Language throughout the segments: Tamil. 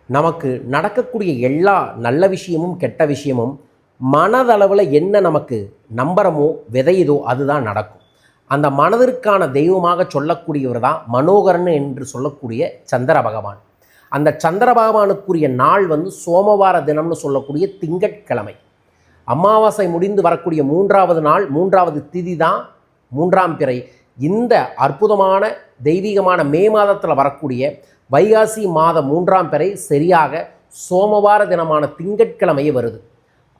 நமக்கு நடக்கக்கூடிய எல்லா நல்ல விஷயமும் கெட்ட விஷயமும் மனதளவில் என்ன நமக்கு நம்புறமோ விதையுதோ அதுதான் நடக்கும். அந்த மனதிற்கான தெய்வமாக சொல்லக்கூடியவர் தான் மனோகரன் என்று சொல்லக்கூடிய சந்திர பகவான். அந்த சந்திர பகவானுக்குரிய நாள் சோமவார தினம்னு சொல்லக்கூடிய திங்கட்கிழமை. அமாவாசை முடிந்து வரக்கூடிய 3வது நாள் 3வது திதி தான் 3ஆம் பிறை. இந்த அற்புதமான தெய்வீகமான மே மாதத்தில் வரக்கூடிய வைகாசி மாதம் 3ஆம் பிறை சரியாக சோமவார தினமான திங்கட்கிழமை வருது.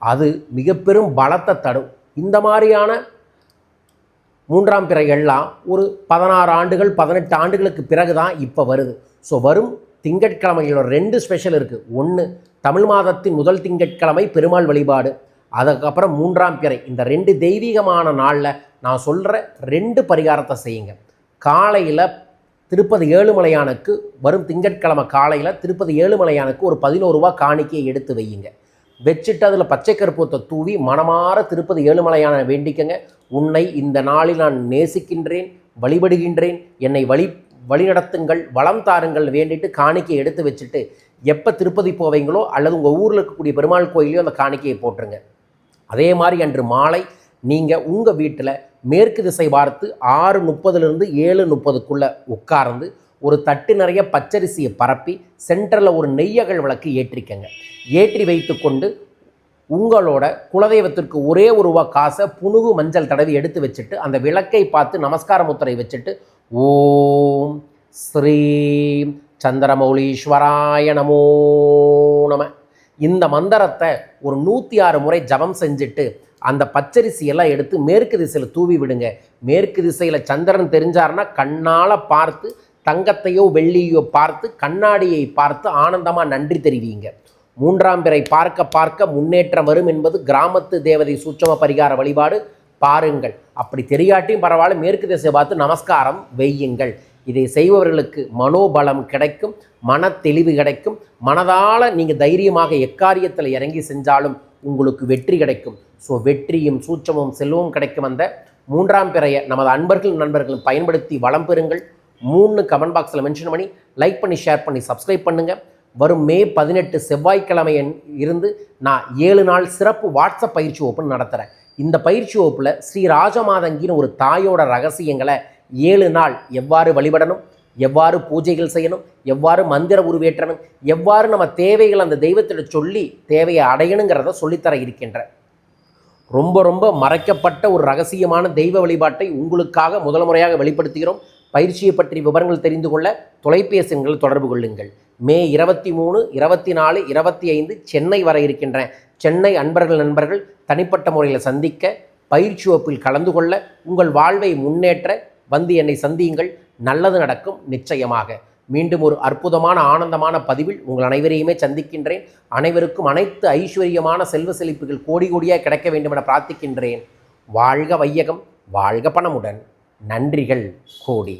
அது மிக பெரும் பலத்தை தரும். இந்த மாதிரியான 3ஆம் பிறைகள்லாம் ஒரு 16 ஆண்டுகள் 18 ஆண்டுகளுக்கு பிறகு தான் இப்போ வருது. ஸோ வரும் திங்கட்கிழமைகளோட 2 ஸ்பெஷல் இருக்குது. ஒன்று தமிழ் மாதத்தின் முதல் திங்கட்கிழமை பெருமாள் வழிபாடு, அதுக்கப்புறம் 3ஆம் பிறை. இந்த 2 தெய்வீகமான நாளில் நான் சொல்கிற 2 பரிகாரத்தை செய்யுங்க. காலையில் திருப்பதி ஏழுமலையானுக்கு வரும் திங்கட்கிழமை காலையில் திருப்பதி ஏழுமலையானுக்கு ஒரு 11 ரூபா காணிக்கையை எடுத்து வையுங்க. வச்சுட்டு அதில் பச்சை கற்பூரத்தை தூவி மனமாற திருப்பதி ஏழுமலையான வேண்டிக்கங்க. உன்னை இந்த நாளில் நான் நேசிக்கின்றேன், வழிபடுகின்றேன், என்னை வழிநடத்துங்கள், வளம் தாருங்கள் வேண்டிட்டு காணிக்கையை எடுத்து வச்சுட்டு எப்போ திருப்பதி போவீங்களோ அல்லது உங்கள் ஊரில் இருக்கக்கூடிய பெருமாள் கோயிலையோ அந்த காணிக்கையை போட்டுருங்க. அதே மாதிரி அன்று மாலை நீங்கள் உங்கள் வீட்டில் மேற்கு திசை பார்த்து 6:30 7:30 உட்கார்ந்து ஒரு தட்டு நிறைய பச்சரிசியை பரப்பி சென்டரில் ஒரு நெய்யகல் விளக்கு ஏற்றிக்கங்க. ஏற்றி வைத்து கொண்டு உங்களோட குலதெய்வத்திற்கு ஒரே ஒரு ரூபா காசை புனுகு மஞ்சள் தடவி எடுத்து வச்சுட்டு அந்த விளக்கை பார்த்து நமஸ்கார முத்திரை வச்சுட்டு ஓம் ஸ்ரீம் சந்திரமௌலீஸ்வராய நமோ நம இந்த மந்திரத்தை ஒரு 106 முறை ஜபம் செஞ்சுட்டு அந்த பச்சரிசியெல்லாம் எடுத்து மேற்கு திசையில் தூவி விடுங்க. மேற்கு திசையில் சந்திரன் தெரிஞ்சார்னா கண்ணால் பார்த்து தங்கத்தையோ வெள்ளியோ பார்த்து கண்ணாடியை பார்த்து ஆனந்தமாக நன்றி தெரிவிங்க. 3ஆம் பிறை பார்க்க பார்க்க முன்னேற்றம் வரும் என்பது கிராமத்து தேவதை சூட்சம பரிகார வழிபாடு. பாருங்கள். அப்படி தெரியாட்டியும் பரவாயில்ல, மேற்கு திசை பார்த்து நமஸ்காரம் வையுங்கள். இதை செய்பவர்களுக்கு மனோபலம் கிடைக்கும், மன தெளிவு கிடைக்கும். மனதால் நீங்கள் தைரியமாக எக்காரியத்தில் இறங்கி செஞ்சாலும் உங்களுக்கு வெற்றி கிடைக்கும். ஸோ வெற்றியும் சூட்சமும் செல்வமும் கிடைக்கும். அந்த 3ஆம் பிறையை நமது நண்பர்களும் பயன்படுத்தி வளம் பெறுங்கள். 3 கமெண்ட் பாக்ஸில் மென்ஷன் பண்ணி லைக் பண்ணி ஷேர் பண்ணி சப்ஸ்கிரைப் பண்ணுங்கள். வரும் மே 18 செவ்வாய்க்கிழமை இருந்து நான் 7 நாள் சிறப்பு வாட்ஸ்அப் பயிற்சி வகுப்பு நடத்துகிறேன். இந்த பயிற்சி வகுப்பில் ஸ்ரீ ராஜமாதங்கின்னு ஒரு தாயோட ரகசியங்களை 7 நாள் எவ்வாறு வழிபடணும், எவ்வாறு பூஜைகள் செய்யணும், எவ்வாறு மந்திர உருவேற்றணும், எவ்வாறு நம்ம தேவைகள் அந்த தெய்வத்திட்ட சொல்லி தேவையை அடையணுங்கிறத சொல்லித்தர இருக்கின்றேன். ரொம்ப ரொம்ப மறைக்கப்பட்ட ஒரு ரகசியமான தெய்வ வழிபாட்டை உங்களுக்காக முதல் முறையாக வெளிப்படுத்துகிறோம். பயிற்சியை பற்றி விவரங்கள் தெரிந்து கொள்ள தொலைபேசி எண்களை தொடர்பு கொள்ளுங்கள். மே 23, 24, 25 சென்னை வர இருக்கின்றேன். சென்னை நண்பர்கள் தனிப்பட்ட முறையில் சந்திக்க, பயிற்சி வகுப்பில் கலந்து கொள்ள, உங்கள் வாழ்வை முன்னேற்ற என்னை சந்தியுங்கள். நல்லது நடக்கும் நிச்சயமாக. மீண்டும் ஒரு அற்புதமான ஆனந்தமான பதிவில் உங்கள் அனைவரையுமே சந்திக்கின்றேன். அனைவருக்கும் அனைத்து ஐஸ்வர்யமான செல்வ செழிப்புகள் கோடி கோடியாக கிடைக்க வேண்டும் என பிரார்த்திக்கின்றேன். வாழ்க வையகம், வாழ்க பணமுடன். நன்றிகள் கோடி.